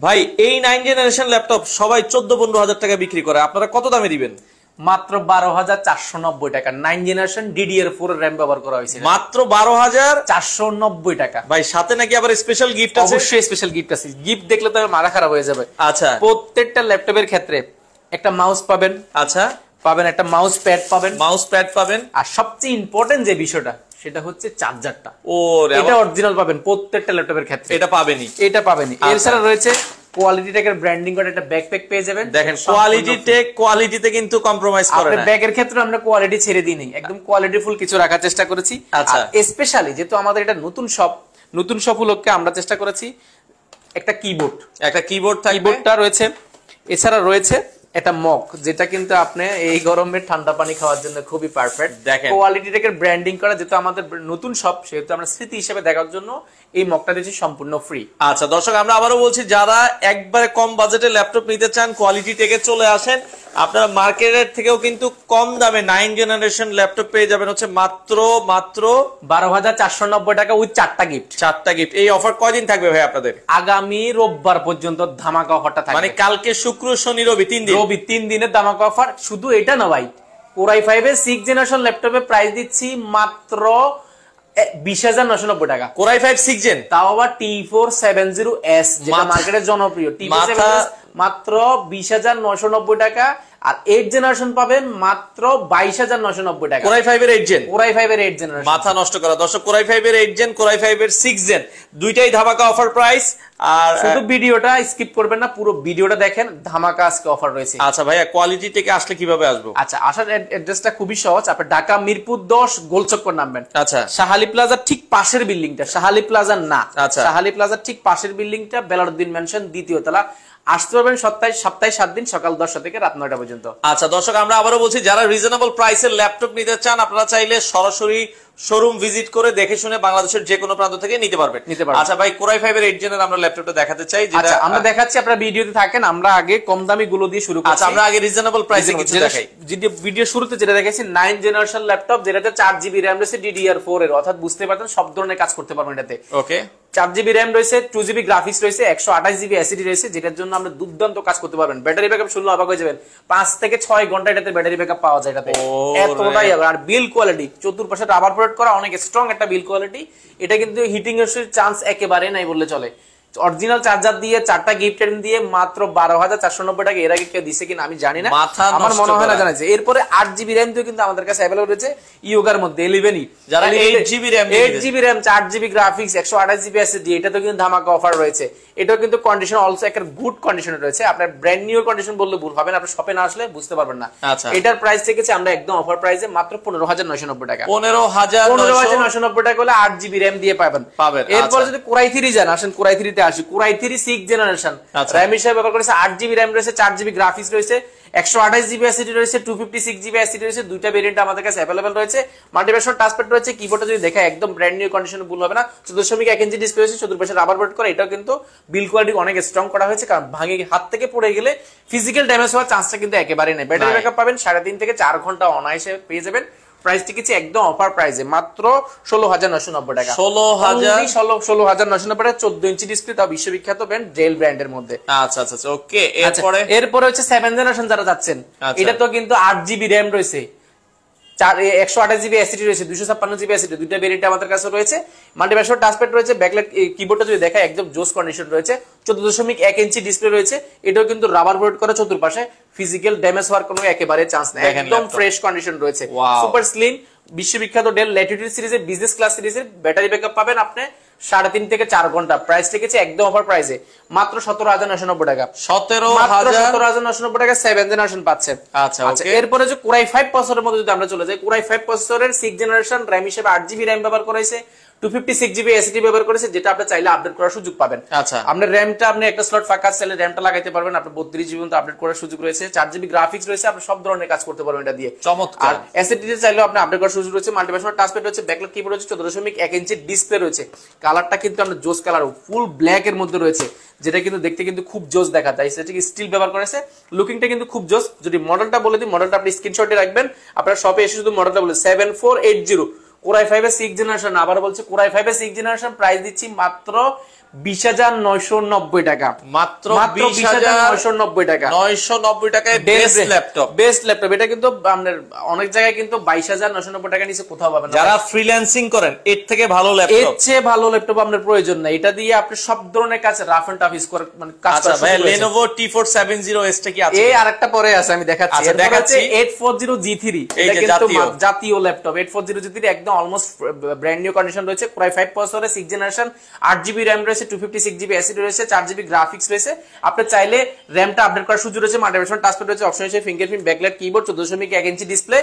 ভাই এই 9 generation laptop সবাই 14-15 হাজার টাকা বিক্রি করে, আপনারা কত দামে দিবেন? মাত্র 12,490 টাকা। 9 জেনারেশন DDR4 এর RAM ব্যবহার করা হয়েছে, মাত্র 12,490 টাকা। ভাই সাথে নাকি আবার স্পেশাল গিফট আছে? অবশ্যই স্পেশাল গিফট আছে। গিফট দেখলে তো মাথা খারাপ হয়ে যাবে। আচ্ছা, প্রত্যেকটা ল্যাপটপের ক্ষেত্রে একটা মাউস পাবেন, আচ্ছা পাবেন একটা মাউস প্যাড পাবেন, মাউস প্যাড পাবেন, আর সবচেয়ে ইম্পর্টেন্ট যে বিষয়টা সেটা হচ্ছে চার্জারটা। ওরে এটা অরিজিনাল পাবেন প্রত্যেকটা ল্যাপটপের ক্ষেত্রে, এটা পাবেনই, এটা পাবেনই। এছাড়া রয়েছে কোয়ালিটি টেকের ব্র্যান্ডিং করা একটা ব্যাকপ্যাক পেয়ে যাবেন। দেখেন কোয়ালিটি টেক, কোয়ালিটিতে কিন্তু কম্প্রোমাইজ করে না। আপনার ব্যাগের ক্ষেত্রে আমরা কোয়ালিটি ছেড়ে দিই নাই, একদম কোয়ালিটিফুল কিছু রাখার চেষ্টা করেছি। আচ্ছা, স্পেশালি যেহেতু আমাদের এটা নতুন শপ উপলক্ষে আমরা চেষ্টা করেছি একটা কিবোর্ড, কিবোর্ডটা রয়েছে। এছাড়া রয়েছে এটা মগ, যেটা কিন্তু আপনি এই গরমে ঠান্ডা পানি খাওয়ার জন্য খুবই পারফেক্ট। দেখেন কোয়ালিটি টেকের ব্র্যান্ডিং করা, যেহেতু আমাদের নতুন শপ সেহেতু আমরা স্মৃতি হিসেবে দেখার জন্য এই মগটা দিয়েছি সম্পূর্ণ ফ্রি। আচ্ছা দর্শক, আমরা আবারও বলছি, যারা একবারে কম বাজেটে ল্যাপটপ নিতে চান কোয়ালিটি টেকে চলে আসেন। আপনারা মার্কেটের থেকেও কিন্তু কম দামে 9 জেনারেশন ল্যাপটপ পেয়ে যাবেন হচ্ছে মাত্র 12,490 টাকা উইথ 4টা গিফট। এই অফার কয়দিন থাকবে ভাই আপনাদের? আগামী রোববার পর্যন্ত ধামাকা অফারটা থাকবে, মানে কালকে শুক্র শনি রবি 3 দিন, 3 দিনের ধামাকা অফার। শুধু এটা না ভাই, Core i5 এর 6 জেনারেশন ল্যাপটপের প্রাইস দিচ্ছি মাত্র 20,990 টাকা। Core i5 6 জেন, তাও আবার T470S, যেটা মার্কেটের জনপ্রিয়। T470S মাত্র 20,990 টাকা। আর 8 জেনারেশন পাবেন মাত্র 22,990 টাকা। Core i5 এর 8 জেন, Core i5 এর 8 জেনারেশন। মাথা নষ্ট করা দর্শক, Core i5 এর 8 জেন, Core i5 এর 6 জেন, দুইটাই ধামাকা অফার প্রাইস। আর শুধু ভিডিওটা স্কিপ করবেন না, পুরো ভিডিওটা দেখেন, ধামাকা আজকে অফার রয়েছে। আচ্ছা ভাইয়া, কোয়ালিটি থেকে আসলে কিভাবে আসবো? আচ্ছা, আসার অ্যাড্রেসটা খুবই সহজ। আপনি ঢাকা মিরপুর 10 গোলচক্কর নামবেন। আচ্ছা, শাহালি প্লাজার ঠিক পাশের বিল্ডিংটা, শাহালি প্লাজা না, আচ্ছা শাহালি প্লাজার ঠিক পাশের বিল্ডিংটা, বেলারউদ্দিন ম্যানশন, দ্বিতীয় তলা। আসতে পারবেন সপ্তাহে 7 দিন, সকাল 10টা থেকে রাত 9টা পর্যন্ত। আচ্ছা দর্শক, আমরা আবারও বলছি, যারা রিজনেবল প্রাইসের ল্যাপটপ নিতে চান আপনারা চাইলে সরাসরি শোরুম ভিজিট করে দেখে শুনে বাংলাদেশের যে কোনো প্রান্ত থেকে নিতে পারবেন। আচ্ছা ভাই, Core i5 এর 8 জেনের আমরা ল্যাপটপটা দেখাতে চাই, যেটা আমরা দেখাচ্ছি, আপনারা ভিডিওতে থাকেন। আমরা আগে কম দামি গুলো দিয়ে শুরু করছি। আচ্ছা, আমরা আগে রিজনেবল প্রাইসে কিছু দেখাই। ভিডিও শুরুতে যেটা দেখাইছি 9 জেনারেশন ল্যাপটপ, যেটাতে 4GB RAM রয়েছে DDR4 এর, অর্থাৎ বুঝতে পারছেন সব ধরনের কাজ করতে পারবেন এটাতে। ওকে, 4GB RAM রয়েছে, 2GB গ্রাফিক্স রয়েছে, 128GB SSD রয়েছে, যেটার জন্য আমরা দুর্দান্ত কাজ করতে পারবেন। ব্যাটারি ব্যাকআপ শুনলে অবাক হয়ে যাবেন, 5 থেকে 6 ঘন্টা এটাতে ব্যাটারি ব্যাকআপ পাওয়া যায় এটাতে, এতটাই। আর বিল কোয়ালিটি, চতুর্পাশে রাবার প্রোটেক্ট করা, অনেক স্ট্রং একটা বিল কোয়ালিটি। এটা কিন্তু হিটিং এর চান্স একেবারে নাই বললে চলে। অরিজিনাল চার্জার দিয়ে 4টা গিফট দিয়ে মাত্র 12,490 টাকা। এর আগে কেউ দিছে কিনা আমি জানি না, আমার মনে হয় না জানাচ্ছে। এরপরে 8GB RAM দিও কিন্তু আমাদের কাছে अवेलेबल রয়েছে ইয়োগার মধ্যে 11ই, যারা 8GB RAM 4GB graphics 128GB SSD, এটা তো কিন্তু ধামাকা অফার রয়েছে। এটাও কিন্তু কন্ডিশন অলসো একটা গুড কন্ডিশনে রয়েছে। আপনার ব্র্যান্ড নিউ কন্ডিশন বললে ভুল হবে না, আপনি শপে না আসলে বুঝতে পারবেন না। আচ্ছা, এটার প্রাইস থেকেছে আমরা একদম অফার প্রাইসে মাত্র 15,990 টাকা। 15,990 টাকা হলে 8GB RAM দিয়ে পাবেন। এরপর যদি Core i3 যান, আসেন Core i3 তে আসি। Core i3 6 জেনারেশন, RAM হিসেবে ব্যবহার করেছে 8GB RAM রয়েছে, 4GB গ্রাফিক্স রয়েছে, 128GB SSD রয়েছে, 256GB SSD রয়েছে। দুইটা ভেরিয়েন্ট আমাদের কাছে अवेलेबल রয়েছে। মাল্টিপ্যাশন টাচপ্যাড রয়েছে। কিবোর্ডটা যদি দেখা একদম ব্র্যান্ড নিউ কন্ডিশনে ভুল হবে না। 14.1 ইঞ্চি ডিসপ্লে রয়েছে, চতুর্পাশে রাবার প্রোটেক্ট করা। এটাও কিন্তু বিল কোয়ালিটি অনেক স্ট্রং করা হয়েছে, কারণ ভাঙে হাত থেকে পড়ে গেলে ফিজিক্যাল ড্যামেজ হওয়ার চান্সটা কিন্তু একেবারেই নেই। ব্যাটারি ব্যাকআপ পাবেন 3.5 থেকে 4 ঘন্টা অনায়াসে পেয়ে যাবেন। প্রাইসটি কিছু একদম অফার প্রাইসে মাত্র 16,990 টাকা। 16,990 টাকা, 14 ইঞ্চি ডিসপ্লে, তাও বিশ্ববিখ্যাত ব্র্যান্ড ডেল ব্র্যান্ডের মধ্যে। আচ্ছা আচ্ছা ওকে। এরপরে হচ্ছে 7 জেনারেশন যারা যাচ্ছেন, এটা তো কিন্তু 8GB RAM রয়েছে, 128GB SSD রয়েছে, 256GB SSD, দুইটা ভেরিয়েন্ট আমাদের কাছে রয়েছে। মাল্টিপ্যাশন টাচপ্যাড রয়েছে, ব্যাকলাইট কিবোর্ডটা যদি দেখায় একদম জোস কন্ডিশন রয়েছে, 14.1 ইঞ্চি ডিসপ্লে রয়েছে। এটাও কিন্তু রাবার প্রোটেক্ট করা, চতুর্পাশে ফিজিক্যাল ড্যামেজ হওয়ার কোনো একেবারে চান্স নেই, একদম ফ্রেশ কন্ডিশন রয়েছে। সুপার স্লিম বিশ্ববিখ্যাত ডেল ল্যাটিটিউড সিরিজের, বিজনেস ক্লাস সিরিজের ব্যাটারি ব্যাকআপ পাবেন আপনি 3.5 থেকে 4 ঘন্টা। প্রাইস লিখেছে একদম অফার প্রাইসে মাত্র 17,990 টাকা। 17,990 টাকা 7 জেনারেশন পাচ্ছেন। আচ্ছা, এরপরে যে Core i5 প্রসেসরের মধ্যে যদি আমরা চলে যাই, Core i5 প্রসেসরের 6 জেনারেশন, RAM হিসেবে 8GB RAM ব্যবহার করেছে, 256GB SSD ব্যবহার করেছে, যেটা আপনি চাইলে আপডেট করার সুযোগ পাবেন। আচ্ছা, আপনার র‍্যামটা আপনি একটা স্লট ফাঁকা চাইলে র‍্যামটা লাগাইতে পারবেন, আপনি 32GB পর্যন্ত আপডেট করার সুযোগ রয়েছে। 4GB গ্রাফিক্স রয়েছে, আপনি সব ধরনের কাজ করতে পারবেন এটা দিয়ে, চমৎকার। আর SSD তে চাইলে আপনি আপডেট করার সুযোগ রয়েছে। মাল্টিপ্যাশন টাচপ্যাড রয়েছে, ব্যাকলাইট কিবোর্ড রয়েছে, 14.1 ইঞ্চি ডিসপ্লে রয়েছে। কালারটা কিন্তু আমরা জোস কালার, ফুল ব্ল্যাক এর মধ্যে রয়েছে, যেটা কিন্তু দেখতে কিন্তু খুব জোস দেখা যায়। সেটা কি স্টিল ব্যবহার করেছে, লুকিংটা কিন্তু খুব জোস। যদি মডেলটা বলে দিই, মডেলটা আপনি স্ক্রিনশটে রাখবেন, আপনার শপে এসে শুধু মডেলটা বলে 7480 Core i5 এর 6 জেনারেশন। আবার বলছে Core i5 এর 6 জেনারেশন প্রাইস দিচ্ছি মাত্র 20,990 টাকা, মাত্র 20,990 টাকা, 990 টাকায় বেস্ট ল্যাপটপ। Best laptop. এটা কিন্তু আপনার অনেক জায়গায় কিন্তু 22,990 টাকা নিচে কোথাও পাবেন না। যারা ফ্রিল্যান্সিং করেন এর থেকে ভালো এর ল্যাপটপ, চেয়ে ভালো ল্যাপটপ আপনার প্রয়োজন নাই। এটা দিয়ে আপনি সব ধরনের কাজ রাফ এন্ড টাফ ইউজ করে মানে কাজ আচ্ছা করা ভাই, শুরু করেছেন। Lenovo T470S টা কি আছে? এই আরেকটা পরে আছে, আমি দেখাচ্ছি। আচ্ছা, দেখাচ্ছি। 840G3, এই এটা যে কিন্তু জাতীয়। জাতীয় ল্যাপটপ। 840G3 একদম অলমোস্ট ব্র্যান্ড নিউ কন্ডিশন রয়েছে। Core i5 প্রসেসরে 6 জেনারেশন, 8GB RAM রয়েছে, 256GB SSD রয়েছে, 4GB গ্রাফিক্স রয়েছে। আপনি চাইলে র‍্যামটা আপডেট করার সুযোগ রয়েছে, মাল্টিপ্যাড টাচপ্যাড রয়েছে, অপশন আছে fingerprint, backlight keyboard, 14.1 inch display,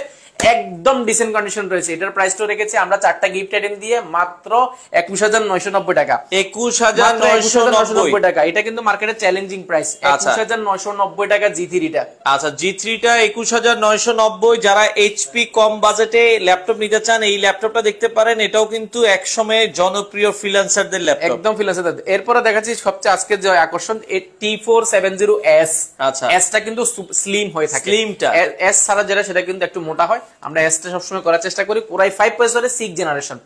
একদম ডিসেন্ট কন্ডিশন রয়েছে। এটার প্রাইসটা রেখেছি আমরা 4টা গিফট আইটেম দিয়ে মাত্র 21,990 টাকা। 21,990 টাকা। এটা কিন্তু মার্কেটে চ্যালেঞ্জিং প্রাইস, 21,990 টাকা G3 টা। আচ্ছা, G3 টা 21,990। যারা এইচপি কম বাজেটে ল্যাপটপ নিতে চান এই ল্যাপটপটা দেখতে পারেন। এটাও কিন্তু একসময় জনপ্রিয় ফ্রিল্যান্সারদের ল্যাপটপ, একদম ফ্রিল্যান্সারদের। এরপরে দেখাচ্ছি সবচেয়ে আজকের যে আকর্ষণ, T470S। আচ্ছা, S টা কিন্তু স্লিম হয়ে থাকে। স্লিমটা S ছাড়া যেটা সেটা কিন্তু একটু মোটা হয়। আমরা S টা সবসময় করার চেষ্টা করি। Core i5 প্রসেসরে 6 জেনারেশন,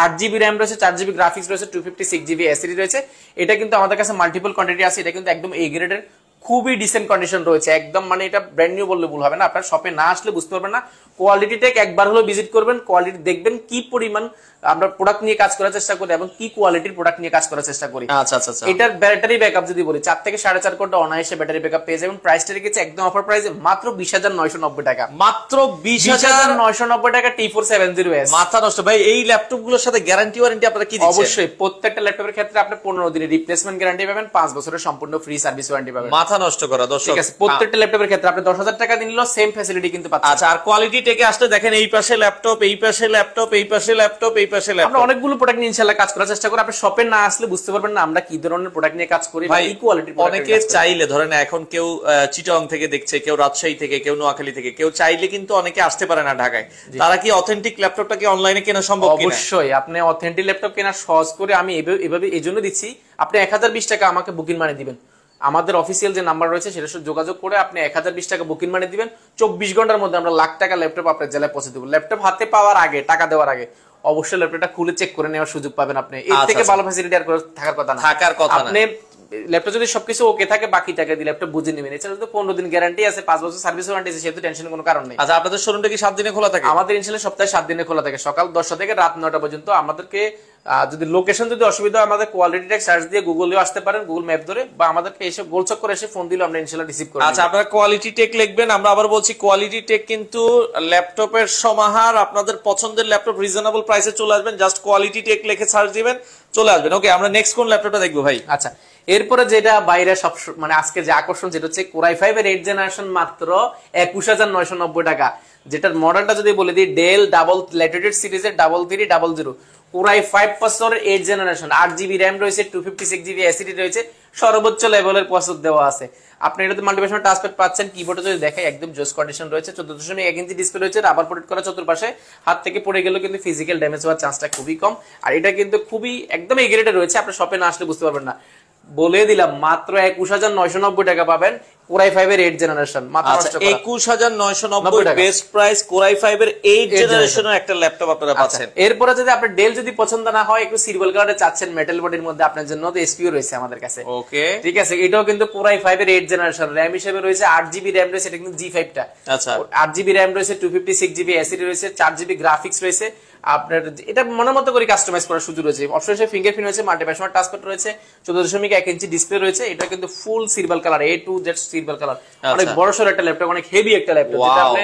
8GB RAM রয়েছে, 4GB গ্রাফিক্স রয়েছে, 256GB SSD রয়েছে। এটা কিন্তু আমাদের কাছে মাল্টিপল কোয়ান্টিটি আছে। এটা কিন্তু একদম A গ্রেডের, খুবই ডিসেন্ট কন্ডিশন রয়েছে একদম। মানে এটা ব্র্যান্ড নিউ বললে ভুল হবে না। আপনার শপে না আসলে বুঝতে পারবেন না। কোয়ালিটি টেক একবার হলো ভিজিট করবেন, কোয়ালিটি দেখবেন কি পরিমাণ আমরা প্রোডাক্ট নিয়ে কাজ করার চেষ্টা করি এবং কি কোয়ালিটির প্রোডাক্ট নিয়ে কাজ করার চেষ্টা করি। আচ্ছা আচ্ছা আচ্ছা। এটার ব্যাটারি ব্যাকআপ যদি বলি 4 থেকে 4.5 ঘন্টা অনায়াসে ব্যাটারি ব্যাকআপ পেয়ে যাবেন। প্রাইসটা রেখেছে একদম অফার প্রাইসে মাত্র 20,990 টাকা। মাত্র 20,990 টাকা T470S। মাথা নষ্ট ভাই। এই ল্যাপটপ গুলোর সাথে গ্যারান্টি ওয়ারেন্টি আপনারা কি দিচ্ছেন? অবশ্যই প্রত্যেকটা ল্যাপটপের ক্ষেত্রে আপনি 15 দিনের রিপ্লেসমেন্ট গ্যারান্টি পাবেন, 5 বছরের সম্পূর্ণ ফ্রি সার্ভিস ওয়ারেন্টি পাবেন। মাথা নষ্ট করা দর্শক। ঠিক আছে, প্রত্যেকটা ল্যাপটপের ক্ষেত্রে আপনি 10,000 টাকা দিলেও সেম ফ্যাসিলিটি কিন্তু পাচ্ছেন। আচ্ছা, আর কোয়ালিটি টেকে আসলে দেখেন এই পাশে ল্যাপটপ, এই পাশে ল্যাপটপ, এই পাশে ল্যাপটপ, এই পাশে আমরা ল্যাপটপ, অনেকগুলো প্রোডাক্ট নিয়ে ইনশাআল্লাহ কাজ করার চেষ্টা করি। আপনি শপে না আসলে বুঝতে পারবেন না আমরা কি ধরনের প্রোডাক্ট নিয়ে কাজ করি বা এই কোয়ালিটির প্রোডাক্ট। অনেকে চাইলে ধরেন এখন কেউ চিটাগং থেকে দেখছে, কেউ রাজশাহী থেকে, কেউ নোয়াখালী থেকে, কেউ চাইলে কিন্তু অনেকে আসতে পারে না ঢাকায়। তারা কি অথেন্টিক ল্যাপটপটা কি অনলাইনে কেনা সম্ভব কিনা? অবশ্যই আপনি অথেন্টিক ল্যাপটপ কেনা সহজ করে আমি এভাবে এইজন্য দিচ্ছি। আপনি 1020 টাকা আমাকে বুকিং মানি দিবেন। আমাদের অফিসিয়াল যে নাম্বার রয়েছে সেটার সাথে যোগাযোগ করে আপনি 1020 টাকা বুকিং মানি দিবেন। 24 ঘন্টার মধ্যে আমরা লাখ টাকা ল্যাপটপ আপনার জেলায় পৌঁছে দেব। ল্যাপটপ হাতে পাওয়ার আগে, টাকা দেওয়ার আগে অবশ্যই ল্যাপটপটা খুলে চেক করে নেওয়ার সুযোগ পাবেন আপনি। এর থেকে ভালো ফ্যাসিলিটি আর থাকার কথা না। আপনি ল্যাপটপ যদি সবকিছু ওকে থাকে বাকি টাকা দিয়ে ল্যাপটপ বুঝে নেবেন। এছাড়া তো 15 দিন গ্যারান্টি আছে, 5 বছর সার্ভিস ওয়ারেন্টি আছে, সেহেতু টেনশনের কোনো কারণ নেই। আচ্ছা, আপনাদের শোরুমটা কি 7 দিনে খোলা থাকে? আমাদের ইনশাআল্লাহ সপ্তাহে 7 দিনে খোলা থাকে, সকাল 10টা থেকে রাত 9টা পর্যন্ত। আমাদেরকে যদি লোকেশন যদি অসুবিধা হয় আমাদের কোয়ালিটি টেক সার্চ দিয়ে গুগলেও আসতে পারেন, গুগল ম্যাপ ধরে, বা আমাদেরকে এসে গোলচক করে এসে ফোন দিলে আমরা ইনশাআল্লাহ রিসিভ করব। আচ্ছা, আপনারা কোয়ালিটি টেক লিখবেন। আমরা আবার বলছি কোয়ালিটি টেক কিন্তু ল্যাপটপের সমাহার। আপনাদের পছন্দের ল্যাপটপ রিজনেবল প্রাইসে চলে আসবেন, জাস্ট কোয়ালিটি টেক লিখে সার্চ দিবেন, চলে আসবেন। ওকে, আমরা নেক্সট কোন ল্যাপটপটা দেখবো ভাই? আচ্ছা, এরপরে যেটা বাইরে সব মানে আজকে যে আকর্ষণ যেটা হচ্ছে Core i5 এর 8 জেনারেশন মাত্র 21,990 টাকা। যেটার মডেলটা যদি বলে দিই, ডেল ডাবল ল্যাটিটিউড সিরিজের 3300। Core i5 প্রসেসরের 8 জেনারেশন, 8GB RAM রয়েছে, 256GB SSD রয়েছে, সর্বোচ্চ লেভেলের প্রসেসর দেওয়া আছে। আপনি এটাতে মাল্টিপ্যাড টাচপ্যাড পাচ্ছেন। কিবোর্ডে যদি দেখেন একদম জোস কন্ডিশন রয়েছে, 14.1 ইঞ্চি ডিসপ্লে রয়েছে, রাবার প্রোটেক্ট করা চতুর্পাশে। হাত থেকে পড়ে গেলেও কিন্তু ফিজিক্যাল ড্যামেজ হওয়ার চান্সটা খুবই কম। আর এটা কিন্তু খুবই একদম এই গ্রেডে রয়েছে, আপনি শপে না আসলে বুঝতে পারবেন না। বলে দিলাম মাত্র 21,990 টাকা পাবেন Core i5 এর 8 জেনারেশন। মাত্র 21,990 বেস্ট প্রাইস Core i5 এর 8 জেনারেশনের একটা ল্যাপটপ আপনারা পাচ্ছেন। এরপরে যদি আপনার ডেল যদি পছন্দ না হয়, একটু সিলভার কালারে চাচ্ছেন মেটাল বডির মধ্যে, আপনার জন্য তো এসপিও রয়েছে আমাদের কাছে। ওকে, ঠিক আছে, এটাও কিন্তু Core i5 এর 8 জেনারেশন। RAM হিসেবে রয়েছে 8GB RAM রয়েছে, এটা কিন্তু G5 টা। আচ্ছা, 8GB RAM রয়েছে, 256GB SSD রয়েছে, 4GB গ্রাফিক্স রয়েছে। আপনার এটা মনের মতো করে কাস্টমাইজ করার সুযোগ রয়েছে। অপশনে ফিঙ্গারপ্রিন্ট রয়েছে, মাল্টিপ্যাড টাচপ্যাড রয়েছে, 14.1 ইঞ্চি ডিসপ্লে রয়েছে। এটা কিন্তু ফুল silver colour, A to Z silver colour. অনেক বড় সরো একটা ল্যাপটপ, অনেক হেভি একটা ল্যাপটপ, যেটা আপনি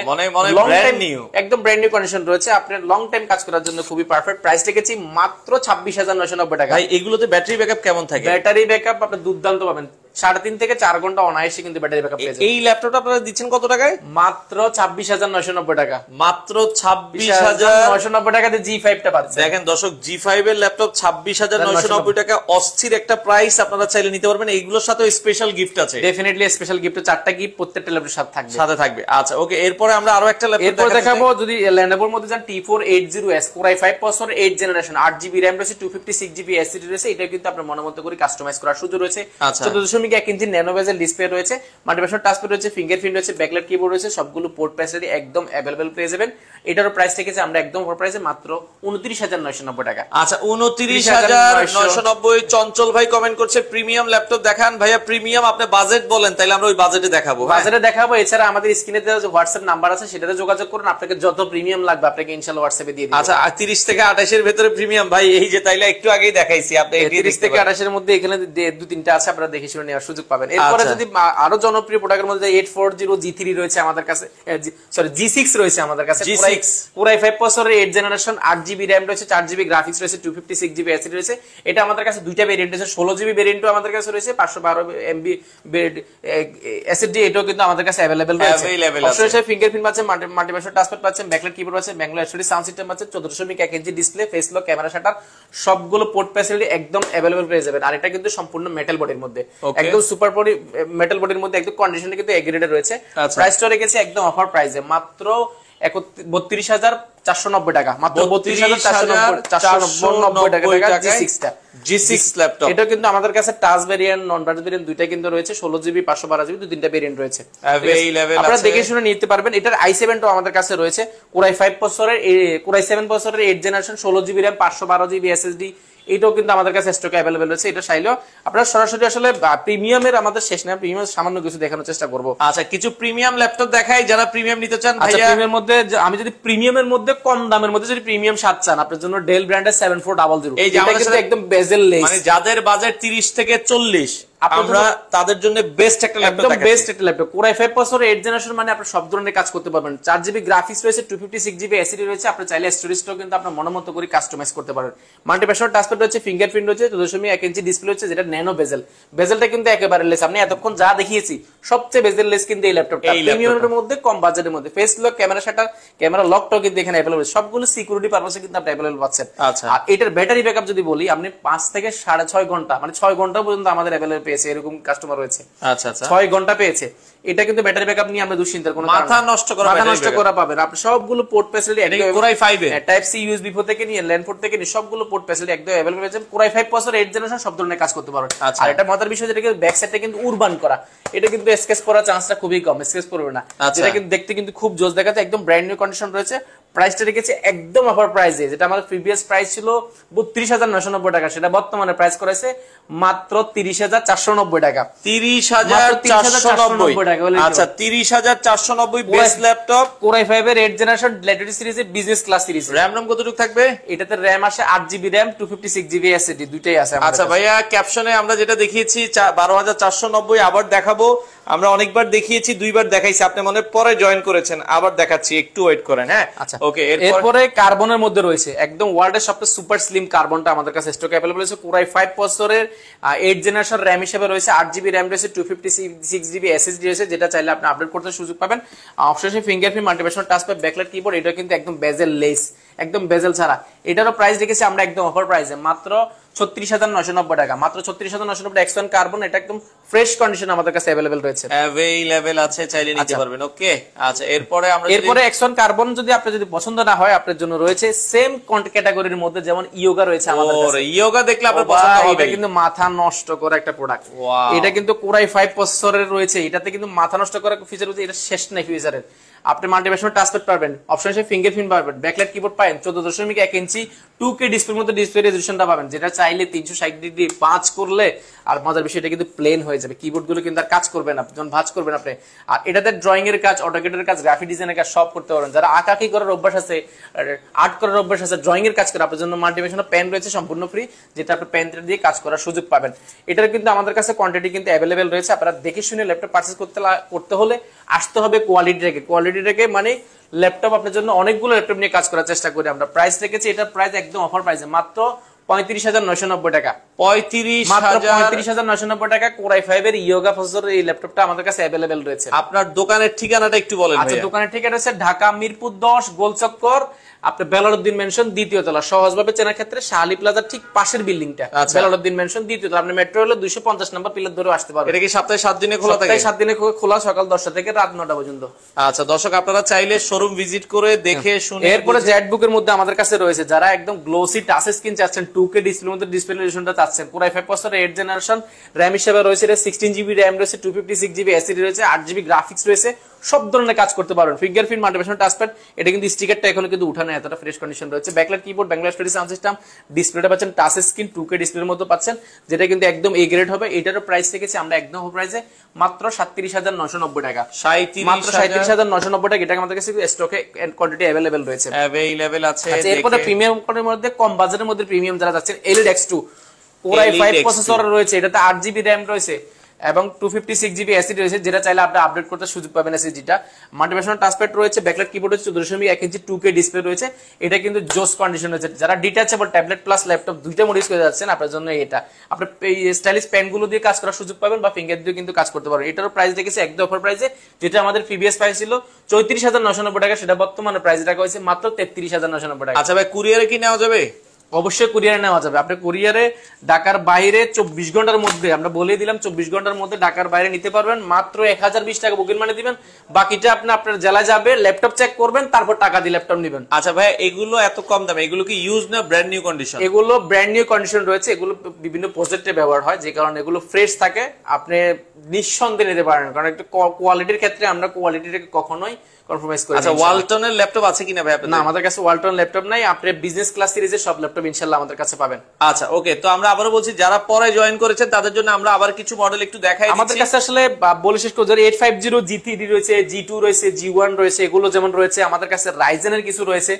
ব্র্যান্ড নিউ, একদম ব্র্যান্ড নিউ কন্ডিশন রয়েছে। আপনার লং টাইম কাজ করার জন্য খুবই পারফেক্ট। প্রাইস রেখেছি মাত্র 26,990 টাকা। ভাই এগুলোতে ব্যাটারি ব্যাকআপ কেমন থাকে? ব্যাটারি ব্যাকআপ আপনি দুর্দান্ত পাবেন, 3.5 থেকে 4 ঘন্টা অনায়াসে কিন্তু ব্যাটারি ব্যাকআপ পেয়ে যাবেন। এই ল্যাপটপটা আপনারা দিচ্ছেন কত টাকায়? মাত্র 26,990 টাকা। মাত্র 26,990 টাকাতে G5 টা পাচ্ছেন। দেখেন দর্শক, G5 এর ল্যাপটপ 26,990 টাকা, অস্থির একটা প্রাইস। আপনারা চাইলে নিতে পারবেন। এইগুলোর সাথে স্পেশাল গিফট আছে, ডেফিনেটলি স্পেশাল গিফট, 4টা গিফট প্রত্যেকটা ল্যাপটপের সাথে থাকবে। আচ্ছা, ওকে, এরপরে আমরা আরো একটা ল্যাপটপ দেখাবো। যদি Lenovoর মধ্যে যান, T480S Core i5 processor 8 generation, 8GB RAM রয়েছে, 256GB SSD রয়েছে। এটা কিন্তু আপনার মনের মতো করে কাস্টমাইজ করার সুযোগ রয়েছে। 14.1 14.1 ইঞ্চি ন্যানো বেজেল ডিসপ্লে রয়েছে, মাল্টিপ্যাড টাচপ্যাড রয়েছে, ফিঙ্গারপ্রিন্ট রয়েছে, ব্যাকলাইট কিবোর্ড রয়েছে, সবগুলো পোর্ট ফ্যাসিলিটি একদম अवेलेबल পেয়ে যাবেন। এটারও প্রাইস রেখেছি আমরা একদম অফার প্রাইসে মাত্র 29,990 টাকা। আচ্ছা 29,990। চঞ্চল ভাই কমেন্ট করছে প্রিমিয়াম ল্যাপটপ দেখান ভাইয়া। প্রিমিয়াম আপনি বাজেট বলেন তাহলে আমরা ওই বাজেটে দেখাবো। বাজেটে দেখাবো। এছাড়া আমাদের স্ক্রিনে দেওয়া যে হোয়াটসঅ্যাপ নাম্বার আছে সেটাতে যোগাযোগ করুন, আপনাকে যত প্রিমিয়াম লাগবে আপনাকে ইনশাআল্লাহ হোয়াটসঅ্যাপে দিয়ে দিব। আচ্ছা 30 থেকে 28 এর ভিতরে প্রিমিয়াম ভাই এই যে তাইলে একটু আগেই দেখাইছি আপনি 30 থেকে 28 এর মধ্যে এখানে দু তিনটা আছে, আপনারা দেখে শুনে নেওয়ার সুযোগ পাবেন। এরপরে যদি আরো জনপ্রিয় প্রোডাক্টের মধ্যে 840 G3 রয়েছে আমাদের কাছে, সরি G6 রয়েছে আমাদের কাছে, পুরাই 5 প্রসেসরের 8 জেনারেশন, 8GB RAM রয়েছে, 4GB গ্রাফিক্স রয়েছে, 256GB SSD রয়েছে। এটা আমাদের কাছে দুইটা ভেরিয়েন্ট আছে, 16GB ভেরিয়েন্টও আমাদের কাছে রয়েছে, 512MB SSD এটাও কিন্তু আমাদের কাছে अवेलेबल রয়েছে। অবশ্যই ফিঙ্গারপ্রিন্ট পাচ্ছেন, মাল্টিপ্যাড টাচপ্যাড পাচ্ছেন, ব্যাকলাইট কিবোর্ড পাচ্ছেন, ব্যাঙ্গলো HD সাউন্ড সিস্টেম পাচ্ছেন, 14.1 inch display, face lock, camera shutter, সবগুলো পোর্ট ফ্যাসিলিটি একদম अवेलेबल পেয়ে যাবেন। আর এটা কিন্তু সম্পূর্ণ মেটাল বডির মধ্যে, একদম সুপার বডি মেটাল বডির মধ্যে, একদম কন্ডিশনে কিন্তু এগ্রেডেড রয়েছে। প্রাইসটা রেখেছি একদম অফার প্রাইসে মাত্র 32,490 টাকা, মাত্র 32,490 টাকা G6 ল্যাপটপ। এটা কিন্তু আমাদের কাছে টাচ ভেরিয়েন্ট, নন টাচ ভেরিয়েন্ট দুইটা কিন্তু রয়েছে, 16GB 512GB দুই তিনটা ভেরিয়েন্ট রয়েছে, আপনারা দেখে শুনে নিতে পারবেন। এটার i7 ও আমাদের কাছে রয়েছে, কোরাই 5 প্রসেসরের, কোরাই 7 প্রসেসরের 8 generation, 16GB RAM, 512GB SSD, এটাও কিন্তু আমাদের কাছে স্টকে अवेलेबल রয়েছে। এটা চাইলেও আপনারা সরাসরি আসলে প্রিমিয়ামের আমাদের শেষ না, প্রিমিয়াম সামান্য কিছু দেখানোর চেষ্টা করব। আচ্ছা কিছু প্রিমিয়াম ল্যাপটপ দেখাই যারা প্রিমিয়াম নিতে চান ভাইয়া। আচ্ছা প্রিমিয়ামের মধ্যে আমি যদি প্রিমিয়ামের মধ্যে কম দামের মধ্যে যদি প্রিমিয়াম 7 চান, আপনার জন্য ডেল ব্র্যান্ডের 7400, এই যে আমাদের কিন্তু একদম বেজেল লেস, মানে যাদের বাজেট 30 থেকে 40 আমরা তাদের জন্য বেস্ট একটা ল্যাপটপ দেখাচ্ছি, বেস্ট একটা ল্যাপটপ। কোরাই 5 প্রসেসর 8 জেনারেশন, মানে আপনি সব ধরনের কাজ করতে পারবেন। 4GB গ্রাফিক্স রয়েছে, 256GB SSD রয়েছে, আপনি চাইলে স্টোরেজটাও কিন্তু আপনার মনোমতো করে কাস্টমাইজ করতে পারেন। মাল্টিপ্যাড টাচপ্যাড রয়েছে, ফিঙ্গারপ্রিন্ট রয়েছে, 14.1 ইঞ্চি ডিসপ্লে রয়েছে, যেটা ন্যানো বেজেল, বেজেলটা কিন্তু একেবারে লেস। আপনি এতক্ষণ যা দেখিয়েছি সবচেয়ে বেজেল লেস কিন্তু এই ল্যাপটপটা, প্রিমিয়ামের মধ্যে কম বাজেটের মধ্যে। Face lock, camera shutter, camera লকটাও কিন্তু এখানে अवेलेबल, সবগুলো সিকিউরিটি পারপাসে কিন্তু আপনি अवेलेबल পাচ্ছেন। আচ্ছা আর এটার ব্যাটারি ব্যাকআপ যদি বলি, আপনি 5 থেকে 6.5 ঘন্টা, মানে 6 ঘন্টা পর্যন্ত আমাদের अवेलेबल পেয়েছে এরকম কাস্টমার রয়েছে। আচ্ছা আচ্ছা 6 ঘন্টা পেয়েছে। এটা কিন্তু ব্যাটারি ব্যাকআপ নিয়ে আমরা দুশ্চিন্তার কোনো মাথা নষ্ট করা পাবেন। আপনি সবগুলো পোর্ট ফ্যাসিলিটি একদম কোরাই 5 এ টাইপ সি ইউএসবি পোর্ট থেকে নিয়ে ল্যান্ড পোর্ট থেকে নিয়ে সবগুলো পোর্ট ফ্যাসিলিটি একদম अवेलेबल আছে। কোরাই 5 প্রসেসর 8 জেনারেশন, সব ধরনের কাজ করতে পারবেন। আর এটা মজার বিষয় যেটা কিন্তু ব্যাক সাইডটা কিন্তু উরবান করা, এটা কিন্তু স্কেচ করার চান্সটা খুবই কম, স্কেচ করবে না, যেটা কিন্তু দেখতে কিন্তু খুব জোস দেখাচ্ছে, একদম ব্র্যান্ড নিউ কন্ডিশন রয়েছে। প্রাইসটা রেখেছে একদম অফার প্রাইসে, যেটা আমাদের প্রিভিয়াস প্রাইস ছিল 32,990 টাকা, সেটা বর্তমানে প্রাইস করেছে মাত্র 30,490 টাকা। 30,490 টাকা। আচ্ছা 30,490 বেস্ট ল্যাপটপ, কোরাই 5 এর 8 জেনারেশন ল্যাটিটিউড সিরিজের business class series. RAM ROM কতটুকু থাকবে? এটাতে র‍্যাম আসে 8GB RAM, 256GB SSD দুইটাই আছে। আচ্ছা ভাইয়া ক্যাপশনে আমরা যেটা দেখিয়েছি 12,490 আবার দেখাবো, আমরা অনেকবার দেখিয়েছি, দুইবার দেখাইছি, আপনি মনে পরে জয়েন করেছেন, আবার দেখাচ্ছি, একটু ওয়েট করেন। হ্যাঁ আচ্ছা ওকে। এরপরে কার্বনের মধ্যে রয়েছে একদম ওয়ার্ল্ডের সবচেয়ে সুপার স্লিম কার্বনটা আমাদের কাছে স্টকে अवेलेबल আছে। কোরাই 5 প্রসেসরের 8 জেনারেশন র‍্যাম হিসেবে রয়েছে, 8GB RAM রয়েছে, 256GB SSD রয়েছে, যেটা চাইলে আপনি আপডেট করতে সুযোগ পাবেন। অবশ্যই ফিঙ্গারপ্রিন্ট, মাল্টিপ্যাড টাচপ্যাড, ব্যাকলাইট কিবোর্ড, এটা কিন্তু একদম বেজেল লেস, একদম বেজেল ছাড়া। এটারও প্রাইস রেখেছি আমরা একদম অফার প্রাইসে মাত্র 36,990 টাকা, মাত্র 36,990 X1 কার্বন, এটা একদম ফ্রেশ কন্ডিশন আমাদের কাছে अवेलेबल রয়েছে, अवेलेबल আছে, চাইলে নিতে পারবেন। ওকে আচ্ছা এরপরে X1 কার্বন যদি আপনার যদি পছন্দ না হয়, আপনার জন্য রয়েছে সেম ক্যাটাগরির মধ্যে যেমন ইয়োগা রয়েছে আমাদের কাছে। ইয়োগা দেখলে আপনার পছন্দ হবে, এটা কিন্তু মাথা নষ্ট করা একটা প্রোডাক্ট। এটা কিন্তু কোরাই 5 প্রসেসরের রয়েছে, এটাতে কিন্তু মাথা নষ্ট করা ফিচার রয়েছে, এটা শেষ নাই ফিচারের। আপনি মাল্টিপ্যাড টাচপ্যাড পাবেন, অপশন হিসেবে ফিঙ্গারপ্রিন্ট পাবেন, ব্যাকলাইট কিবোর্ড পাবেন, 14.1 ইঞ্চি 2K ডিসপ্লের মধ্যে ডিসপ্লে রেজোলিউশনটা পাবেন, যেটা চাইলে 360 ডিগ্রি ভাঁজ করলে, আর মজার বিষয় এটা কিন্তু প্লেন হয়ে যাবে, কিবোর্ড গুলো কিন্তু আর কাজ করবে না যখন ভাঁজ করবেন আপনি। আর এটাতে ড্রয়িং এর কাজ, অটোক্যাডের কাজ, গ্রাফিক ডিজাইনের কাজ সব করতে পারবেন। যারা আঁকাকি করার অভ্যাস আছে, আর্ট করার অভ্যাস আছে, ড্রয়িং এর কাজ করে, আপনার জন্য মাল্টিপ্যাড পেন রয়েছে সম্পূর্ণ ফ্রি, যেটা আপনি পেন দিয়ে কাজ করার সুযোগ পাবেন। এটার কিন্তু আমাদের কাছে কোয়ান্টিটি কিন্তু अवेलेबल রয়েছে। আপনারা দেখে শুনে ল্যাপটপ পারচেজ করতে হলে আসতে হবে কোয়ালিটি মানে ল্যাপটপ আপনার জন্য অনেকগুলো ল্যাপটপ নিয়ে কাজ করার চেষ্টা করি আমরা। প্রাইস রেখেছি, এটার প্রাইস একদম অফার প্রাইসে মাত্র 35,990 টাকা, 35,990 টাকা। কোরাই 5 এর ইয়োগা প্রসেসর এই ল্যাপটপটা আমাদের কাছে अवेलेबल রয়েছে। আপনার দোকানের ঠিকানাটা একটু বলেন। আচ্ছা দোকানের ঠিকানা হচ্ছে ঢাকা মিরপুর 10 গোলচক্কর আপনি বেলালউদ্দিন মেনশন দ্বিতীয় তলা, সহজভাবে চেনার ক্ষেত্রে শাহালি প্লাজার ঠিক পাশের বিল্ডিংটা, বেলালউদ্দিন মেনশন দ্বিতীয় তলা। আপনি মেট্রো হলে 250 নম্বর পিলার ধরে আসতে পারবেন। এটা কি সপ্তাহে 7 দিনে খোলা থাকে? সপ্তাহে 7 দিনে খোলা, সকাল 10টা থেকে রাত 9টা পর্যন্ত। আচ্ছা দর্শক, আপনারা চাইলে শোরুম ভিজিট করে দেখে শুনে। এরপরে জেটবুকের মধ্যে আমাদের কাছে রয়েছে, যারা একদম গ্লোসি টাচ স্ক্রিন চাচ্ছেন, 2K ডিসপ্লের মধ্যে ডিসপ্লে রেজোলিউশনটা চাচ্ছেন, Core i5 processor 8 generation, RAM হিসেবে রয়েছে 16GB র‍্যাম রয়েছে, 256GB এসএসডি রয়েছে, 8GB গ্রাফিক্স রয়েছে, সব ধরনের কাজ করতে পারবেন। ফিঙ্গারপ্রিন্ট মাল্টিপ্যাশন টাচপ্যাড, এটা কিন্তু স্টিকারটা এখনো কিন্তু উঠানো, এতটা ফ্রেশ কন্ডিশন রয়েছে। Backlight keyboard, backlight story sound system, ডিসপ্লেটা পাচ্ছেন টাচ স্ক্রিন 2K ডিসপ্লের মধ্যে পাচ্ছেন, যেটা কিন্তু একদম এ গ্রেড হবে। এটারও প্রাইস রেখেছি আমরা একদম প্রাইসে মাত্র 37,990 টাকা, মাত্র 37,990 টাকা। এটা আমাদের কাছে স্টকে কোয়ান্টিটি अवेलेबल রয়েছে, अवेलेबल আছে। এরপরে প্রিমিয়াম কোয়ান্টিটির মধ্যে কম বাজেটের মধ্যে প্রিমিয়াম যারা যাচ্ছেন, এলিড X2 Core i5 প্রসেসর রয়েছে, এটাতে 8GB র‍্যাম রয়েছে এবং 256GB এসএসডি রয়েছে, যেটা চাইলে আপনি আপডেট করতে সুযোগ পাবেন এসএসডিটা। মাল্টিপ্যাশন টাচপ্যাড রয়েছে, ব্যাকলাইট কিবোর্ড রয়েছে, 14.1 ইঞ্চি 2K ডিসপ্লে রয়েছে। এটা কিন্তু জোস কন্ডিশন রয়েছে। যারা ডিটাচেবল ট্যাবলেট প্লাস ল্যাপটপ দুইটা মোড ইউজ করে যাচ্ছেন, আপনার জন্য এটা। আপনি এই স্টাইলিশ পেন গুলো দিয়ে কাজ করার সুযোগ পাবেন বা ফিঙ্গার দিয়ে কিন্তু কাজ করতে পারবেন। এটারও প্রাইস রেখেছে একদম অফার প্রাইসে, যেটা আমাদের প্রিভিয়াস প্রাইস ছিল 34,990 টাকা, সেটা বর্তমানে প্রাইস রাখা হয়েছে মাত্র 33,990 টাকা। আচ্ছা ভাই, কুরিয়ারে কি নেওয়া যাবে? অবশ্যই কুরিয়ারে নেওয়া যাবে। আপনি কুরিয়ারে ঢাকার বাইরে 24 ঘন্টার মধ্যে, আমরা বলে দিলাম 24 ঘন্টার মধ্যে ঢাকার বাইরে নিতে পারবেন। মাত্র 1020 টাকা বুকিং মানি দিবেন, বাকিটা আপনি আপনার জেলায় যাবে, ল্যাপটপ চেক করবেন, তারপর টাকা দিয়ে ল্যাপটপ নেবেন। আচ্ছা ভাই, এগুলো এত কম দামে, এগুলো কি ইউজ না ব্র্যান্ড নিউ কন্ডিশন? এগুলো ব্র্যান্ড নিউ কন্ডিশন রয়েছে, এগুলো বিভিন্ন প্রজেক্টে ব্যবহার হয়, যে কারণে এগুলো ফ্রেশ থাকে, আপনি নিঃসন্দেহে নিতে পারেন। কারণ একটা কোয়ালিটির ক্ষেত্রে আমরা কোয়ালিটিটাকে কখনোই কম্প্রোমাইজ করি না। আচ্ছা, ওয়ালটনের ল্যাপটপ আছে কিনা ভাই আপনাদের? না, আমাদের কাছে ওয়ালটন ল্যাপটপ নাই। আপনি বিজনেস ক্লাস সিরিজের সব ল্যাপটপ ইনশাআল্লাহ আমাদের কাছে পাবেন। আচ্ছা ওকে, তো আমরা আবারো বলছি, যারা পরে জয়েন করেছেন তাদের জন্য আমরা আবার কিছু মডেল একটু দেখাই দিচ্ছি। আমাদের কাছে আসলে বলে শেষ করে 850 G3 রয়েছে, G2 রয়েছে, G1 রয়েছে, এগুলো যেমন রয়েছে। আমাদের কাছে রাইজেনের কিছু রয়েছে,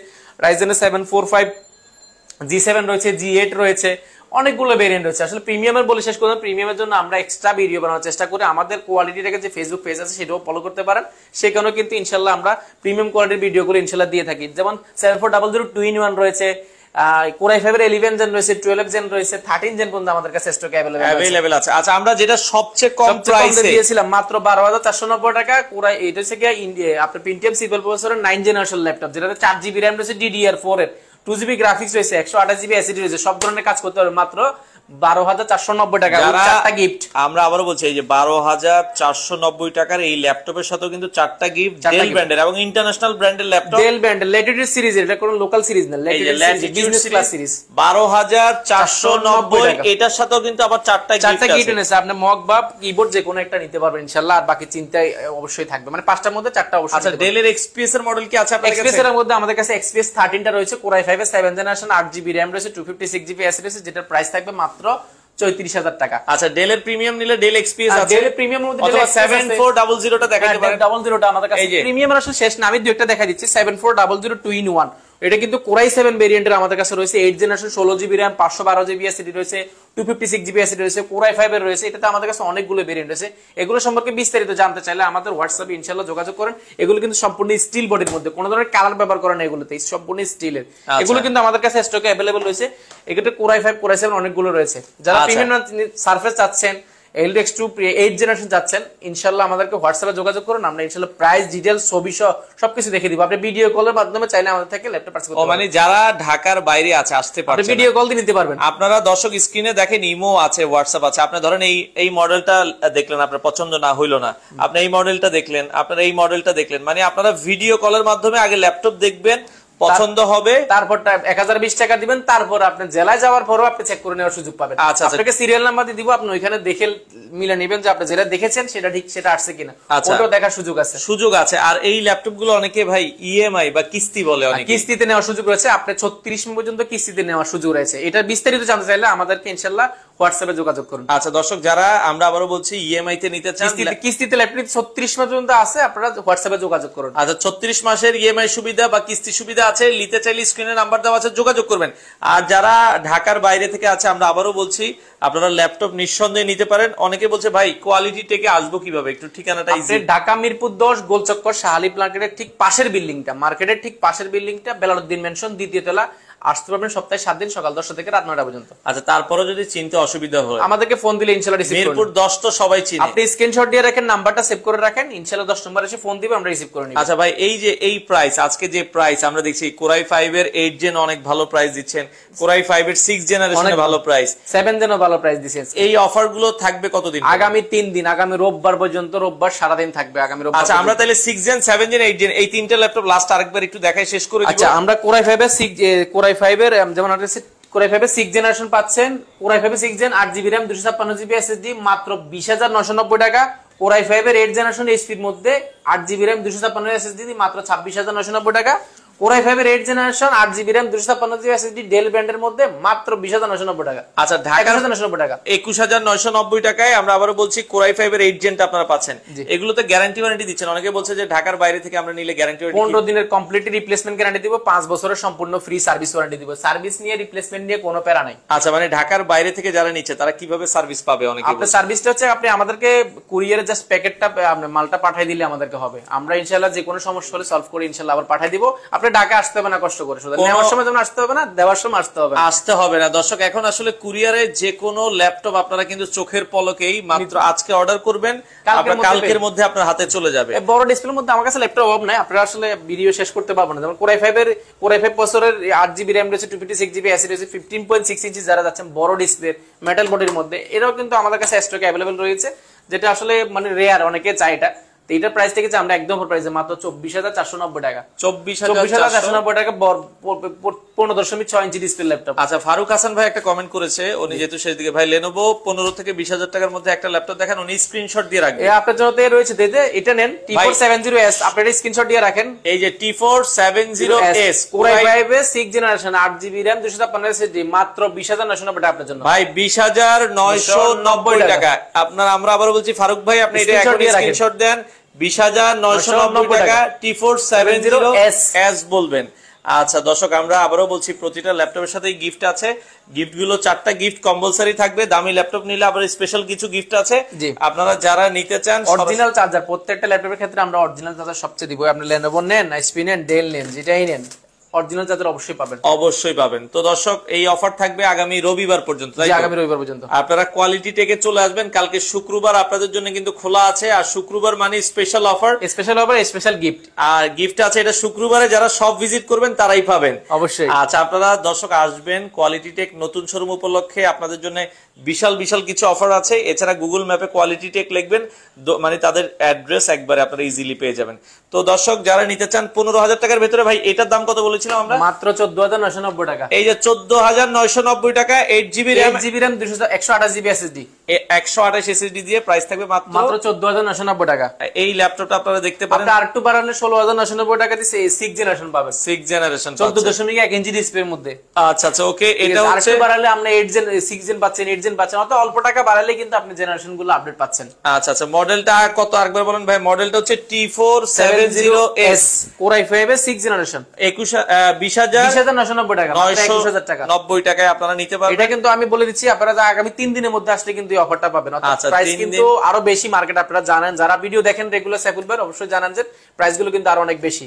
রাইজেনের 745 G7 রয়েছে, G8 রয়েছে, অনেকগুলো ভেরিয়েন্ট রয়েছে। আসলে প্রিমিয়ামের বলে শেষ করলাম, প্রিমিয়ামের জন্য আমরা এক্সট্রা ভিডিও বানানোর চেষ্টা করি। আমাদের কোয়ালিটিটাকে যে ফেসবুক পেজ আছে সেটাও ফলো করতে পারেন, সেখানেও কিন্তু ইনশাআল্লাহ আমরা প্রিমিয়াম কোয়ালিটির ভিডিওগুলো ইনশাআল্লাহ দিয়ে থাকি। যেমন 7400 2-in-1 রয়েছে, Core i5 এর 11 জেন রয়েছে, 12 জেন রয়েছে, 13 জেন পর্যন্ত আমাদের কাছে স্টকে अवेलेबल আছে। আচ্ছা, আমরা যেটা সবচেয়ে কম প্রাইসে দিয়েছিলাম মাত্র 12,490 টাকা, এটা হচ্ছে কি আপনার Pentium সিপিএল প্রসেসরের 9 জেনারেশন ল্যাপটপ, যেটাতে 4GB র‍্যাম রয়েছে, DDR4 এর 2GB গ্রাফিক্স রয়েছে, 128GB এসএসডি রয়েছে, সব ধরনের কাজ করতে পারবে মাত্র 12,490 টাকা। চারটা গিফট, আমরা আবারও বলছি, এই যে 12,490 টাকার এই ল্যাপটপের সাথেও কিন্তু 4টা গিফট, ডেল ব্র্যান্ডের এবং ইন্টারন্যাশনাল ব্র্যান্ডের ল্যাপটপ, ডেল ব্র্যান্ডের ল্যাটিটিউড সিরিজ, এটা কোনো লোকাল সিরিজ না, ল্যাটিটিউড বিজনেস ক্লাস সিরিজ 12,490। এটার সাথেও কিন্তু আবার 4টা গিফট এনেছে। আপনি মক বা কিবোর্ড যে কোনো একটা নিতে পারবেন ইনশাআল্লাহ, আর বাকি চিন্তায় অবশ্যই থাকবে, মানে 5টার মধ্যে 4টা অবশ্যই। আচ্ছা, ডেলের XPS এর মডেল কি আছে আপনাদের কাছে? XPS এর মধ্যে আমাদের কাছে XPS 13টা রয়েছে, Core i5 এর 7 জেনারেশন, 8GB র‍্যাম রয়েছে, 256GB এসএসডি রয়েছে, যেটার প্রাইস থাকবে মাত্র 34,000 টাকা। আচ্ছা, ডেলের প্রিমিয়াম নিলে ডেল XPS আছে, ডেলের প্রিমিয়ামের মধ্যে অথবা 7400 টা দেখাইতে পারেন। 7400 আমাদের কাছে প্রিমিয়ামের আসলে শেষ না, আমি দুইটা দেখাই দিচ্ছি। 7400 2-in-1, এটা কিন্তু Core i7 ভেরিয়েন্টের আমাদের কাছে রয়েছে, 8 generation, 16GB RAM, 512GB SSD রয়েছে, 256GB এসএসডি রয়েছে, Core i5 এর রয়েছে। এটাতে আমাদের কাছে অনেকগুলো ভেরিয়েন্ট রয়েছে। এগুলো সম্পর্কে বিস্তারিত জানতে চাইলে আমাদের হোয়াটসঅ্যাপে ইনশাআল্লাহ যোগাযোগ করেন। এগুলো কিন্তু সম্পূর্ণ স্টিল বডির মধ্যে, কোনো ধরনের কালার ব্যবহার করা না, এগুলোতে সম্পূর্ণ স্টিলের। এগুলো কিন্তু আমাদের কাছে স্টকে अवेलेबल রয়েছে। এগুলোতে Core i5 Core i7 অনেকগুলো রয়েছে। যারা প্রিমিয়াম সারফেস চাচ্ছেন, এলিড X2 8 জেনারেশন যাচ্ছেন, ইনশাআল্লাহ আমাদেরকে হোয়াটসঅ্যাপে যোগাযোগ করুন, আমরা ইনশাআল্লাহ প্রাইস ডিটেইলস ছবি সবকিছু দেখে দিব। আপনি ভিডিও কলের মাধ্যমে চাইলে আমাদের থেকে ল্যাপটপ পারচেজ করতে পারবেন। মানে যারা ঢাকার বাইরে আছে, আসতে পারছেন, আপনি ভিডিও কল দিয়ে নিতে পারবেন। আপনারা দর্শক স্ক্রিনে দেখেন, ইমো আছে, হোয়াটসঅ্যাপ আছে। আপনি ধরেন এই মডেলটা দেখলেন, আপনার পছন্দ না হইলো না, আপনি এই মডেলটা দেখলেন, আপনারা এই মডেলটা দেখলেন, মানে আপনারা ভিডিও কলের মাধ্যমে আগে ল্যাপটপ দেখবেন, পছন্দ হবে, তারপর 1020 টাকা দিবেন, তারপর আপনি জেলায় যাওয়ার পরও আপনি চেক করে নেওয়ার সুযোগ পাবেন। আচ্ছা, আপনাকে সিরিয়াল নাম্বার দিয়ে দিব, আপনি ওইখানে দেখে মিলে নেবেন যে আপনি যেটা দেখেছেন সেটা ঠিক, সেটা আসছে কিনা, ওটাও দেখার সুযোগ আছে। আর এই ল্যাপটপ গুলো অনেকে ভাই ইএমআই বা কিস্তি বলে, অনেকে কিস্তিতে নেওয়ার সুযোগ রয়েছে। আপনি 36 পর্যন্ত কিস্তিতে নেওয়ার সুযোগ রয়েছে। এটা বিস্তারিত জানতে চাইলে আমাদেরকে ইনশাআল্লাহ হোয়াটসঅ্যাপে যোগাযোগ করুন। আচ্ছা দর্শক, যারা আমরা আবারও বলছি ইএমআই তে নিতে চান, কিস্তিতে ল্যাপটপ 36 মাস পর্যন্ত আছে, আপনারা হোয়াটসঅ্যাপে যোগাযোগ করুন। আচ্ছা, 36 মাসের ইএমআই সুবিধা বা কিস্তি সুবিধা আছে, নিতে চাইলে স্ক্রিনে নাম্বার দেওয়া আছে, যোগাযোগ করবেন। আর যারা ঢাকার বাইরে থেকে আছে, আমরা আবারও বলছি, আপনারা ল্যাপটপ নিঃসন্দেহে নিতে পারেন। অনেকে বলছে ভাই কোয়ালিটি থেকে আসবো কিভাবে, একটু ঠিকানাটা ইজি। ঢাকা মিরপুর 10 গোলচক্কর শাহালি মার্কেটের ঠিক পাশের বিল্ডিংটা, বেলালউদ্দিন মেনশন দ্বিতীয় তলা, আসতে পারবেন সপ্তাহে 7 দিন সকাল 10টা থেকে রাত 9টা পর্যন্ত। আচ্ছা, তারপরে যদি চিনতে অসুবিধা হয় আমাদেরকে ফোন দিলে ইনশাআল্লাহ রিসিভ করব। মিরপুর 10 তো সবাই চিনে, আপনি স্ক্রিনশট দিয়ে রাখেন, নাম্বারটা সেভ করে রাখেন, ইনশাআল্লাহ 10 নম্বরে এসে ফোন দিবে, আমরা রিসিভ করে নিব। আচ্ছা ভাই, এই যে এই প্রাইস, আজকে যে প্রাইস আমরা দেখছি কোরাই 5 এর 8 জেন অনেক ভালো প্রাইস দিচ্ছেন, কোরাই 5 এর 6 জেনারেশনে ভালো প্রাইস, 7 জেনও ভালো প্রাইস দিচ্ছেন। এই অফার গুলো থাকবে কতদিন? আগামী 3 দিন, আগামী রোববার পর্যন্ত, রোববার সারা দিন থাকবে আগামী রোববার। আচ্ছা, আমরা তাহলে 6 জেন 7 জেন 8 জেন এই তিনটা ল্যাপটপ লাস্ট আরেকবার একটু দেখাই শেষ করে দিব। আচ্ছা, আমরা কোরাই 5 এর কোরাই 5 এর যেমন কোরাই 5 এর 6 জেনারেশন পাচ্ছেন, কোরাই 5 এর 6 gen 8GB RAM 256GB SSD মাত্র 20,990 টাকা। কোরাই 5 এর 8 জেনারেশন এইচপি এর মধ্যে 8GB RAM 256 SSD মাত্র 26,990 টাকা। কোরাই 5 এর 8 generation 8GB RAM 256GB SSD del ব্র্যান্ডের মধ্যে মাত্র 20,990 টাকা। আচ্ছা, ঢাকা 21,990 টাকা, 21,990 টাকায় আমরা আবারো বলছি কোরাই 5 এর 8 জেনটা আপনারা পাচ্ছেন। এগুলোতে গ্যারান্টি ওয়ারেন্টি দিচ্ছেন, অনেকে বলছে যে ঢাকার বাইরে থেকে আমরা নিলে গ্যারান্টি ওয়ারেন্টি 15 দিনের কমপ্লিট রিপ্লেসমেন্ট গ্যারান্টি দিব, 5 বছরের সম্পূর্ণ ফ্রি সার্ভিস ওয়ারেন্টি দিব। সার্ভিস নিয়ে রিপ্লেসমেন্ট নিয়ে কোনো প্যারা নাই। আচ্ছা, মানে ঢাকার বাইরে থেকে যারা নিচ্ছে তারা কিভাবে সার্ভিস পাবে? অনেকে আপনার সার্ভিসটা হচ্ছে আপনি আমাদেরকে কুরিয়ারে জাস্ট প্যাকেটটা আপনি মালটা পাঠিয়ে দিলে আমাদেরকে হবে, আমরা ইনশাআল্লাহ যে কোনো সমস্যা হলে সলভ করে ইনশাআল্লাহ আবার পাঠিয়ে দিব। আপনি ঢাকা আসতে হবে না কষ্ট করে, শুধু নেওয়ার সময় যেমন আসতে হবে না, দেওয়ার সময় আসতে হবে না। দর্শক, এখন আসলে কুরিয়ারে যে কোনো ল্যাপটপ আপনারা কিন্তু চোখের পলকেই মাত্র আজকে অর্ডার করবেন, কালকের মধ্যে আপনার হাতে চলে যাবে। বড় ডিসপ্লের মধ্যে আমার কাছে ল্যাপটপ অভাব নাই, আপনারা আসলে ভিডিও শেষ করতে পারবেন না। যেমন কোরাই 5 এর 5 8GB RAM রয়েছে, 256GB SSD রয়েছে, 15.6 ইঞ্চি যারা যাচ্ছেন বড় ডিসপ্লে মেটাল বডির মধ্যে, এটাও কিন্তু আমাদের কাছে স্টকে अवेलेबल রয়েছে, যেটা আসলে মানে রেয়ার, অনেকে চায় এটা। তো এটার প্রাইস থেকে আমরা একদম প্রাইসে মাত্র 24,490 টাকা, 24,490 টাকা 15.6 ইঞ্চি ডিসপ্লে ল্যাপটপ। আচ্ছা, ফারুক হাসান ভাই একটা কমেন্ট করেছে, উনি যেহেতু শেষ দিকে, ভাই লেনোভো 15 থেকে 20,000 টাকার মধ্যে একটা ল্যাপটপ দেখান, উনি স্ক্রিনশট দিয়ে রাখবেন। আপনার জন্য রয়েছে, এটা নেন T470S, আপনারা স্ক্রিনশট দিয়ে রাখেন। এই যে T470S কোরাই 5 এর 6 জেনারেশন 8GB RAM 256 SSD মাত্র 20,990 টাকা আপনার জন্য। ভাই 20,990 টাকা আপনার। আমরা আবার বলছি ফারুক ভাই, আপনি এটা এখন স্ক্রিনশট দেন, 20,990 টাকা T470S বলবেন। আচ্ছা দর্শক, আমরা আবারও বলছি প্রতিটা ল্যাপটপের সাথে গিফট আছে, গিফট গুলো 4টা গিফট কম্পালসারি থাকবে। দামি ল্যাপটপ নিলে আবার স্পেশাল কিছু গিফট আছে, আপনারা যারা নিতে চান। অরিজিনাল চার্জার, প্রত্যেকটা ল্যাপটপের ক্ষেত্রে আমরা অরিজিনাল চার্জার সবচেয়ে দিব। আপনি লেনোভো নেন, এইচপি নেন, ডেল নেন, যেটাই নেন অরিজিনাল চার্জার অবশ্যই পাবেন। তো দর্শক, এই অফার থাকবে আগামী রবিবার পর্যন্ত, আগামী রবিবার পর্যন্ত আপনারা কোয়ালিটি টেকে চলে আসবেন। কালকে শুক্রবার আপনাদের জন্য কিন্তু খোলা আছে, আর শুক্রবার মানে স্পেশাল অফার, স্পেশাল গিফট, আর গিফট আছে। এটা শুক্রবারে যারা সব ভিজিট করবেন তারাই পাবেন অবশ্যই। আচ্ছা, আপনারা দর্শক আসবেন কোয়ালিটি টেক নতুন শোরুম উপলক্ষে, আপনাদের জন্য বিশাল কিছু অফার আছে। এছাড়া গুগল ম্যাপে কোয়ালিটি টেক লিখবেন, মানে তাদের অ্যাড্রেস একবারে আপনারা ইজিলি পেয়ে যাবেন। তো দর্শক, যারা নিতে চান 15,000 টাকার ভেতরে, ভাই এটার দাম কত বলেছিলাম আমরা? মাত্র 14,990 টাকা। এই যে 14,990 টাকা, 8GB RAM 128GB SSD 128 SSD দিয়ে প্রাইস থাকবে মাত্র 14,990 টাকা। এই ল্যাপটপটা আপনারা দেখতে পারেন। আপনি আরেকটু বাড়ালে 16,990 টাকা দিয়ে 6 জেনারেশন পাবেন, 6 জেনারেশন 14.1 ইঞ্চি ডিসপ্লের মধ্যে। আচ্ছা ওকে, এটা হচ্ছে আরেকটু বাড়ালে আপনি 6 জেন পাচ্ছেন, 8 জেন পাচ্ছেন, অত অল্প টাকা বাড়ালে কিন্তু আপনি জেনারেশন গুলো আপডেট পাচ্ছেন। আচ্ছা, মডেলটা কত আরেকবার বলেন ভাই? মডেলটা হচ্ছে T470S কোরাই 5 এর 6 জেনারেশন 20,990 টাকা, 21,000 টাকা, 90 টাকায় আপনারা নিতে পারবেন। এটা কিন্তু আমি বলে দিচ্ছি, আপনারা আগামী 3 দিনের মধ্যে আসলে কিন্তু এই অফারটা পাবেন। আচ্ছা, প্রাইস কিন্তু আরো বেশি, মার্কেট আপনারা জানেন, যারা ভিডিও দেখেন রেগুলার সাইফুল ভাই অবশ্যই জানেন যে প্রাইস গুলো কিন্তু আরো অনেক বেশি।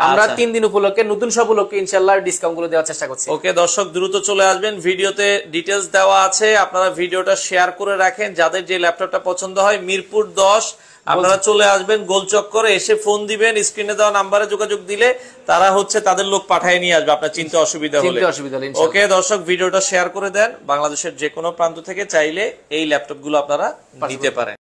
আমরা 3 দিন উপলক্ষে, নতুন সব উপলক্ষে ইনশাআল্লাহ ডিসকাউন্ট গুলো দেওয়ার চেষ্টা করছি। ওকে দর্শক, দ্রুত চলে আসবেন, ভিডিওতে ডিটেইলস দেওয়া আছে, আপনারা ভিডিওটা শেয়ার করে রাখেন। যাদের যে ল্যাপটপটা পছন্দ হয়, মিরপুর 10 আপনারা চলে আসবেন, গোলচক্করে এসে ফোন দিবেন, স্ক্রিনে দেওয়া নাম্বারে যোগাযোগ দিলে তারা হচ্ছে তাদের লোক পাঠিয়ে নিয়ে আসবে আপনার চিন্তা অসুবিধা হলে। ওকে দর্শক, ভিডিওটা শেয়ার করে দেন। বাংলাদেশের যে কোনো প্রান্ত থেকে চাইলে এই ল্যাপটপ গুলো আপনারা নিতে পারেন।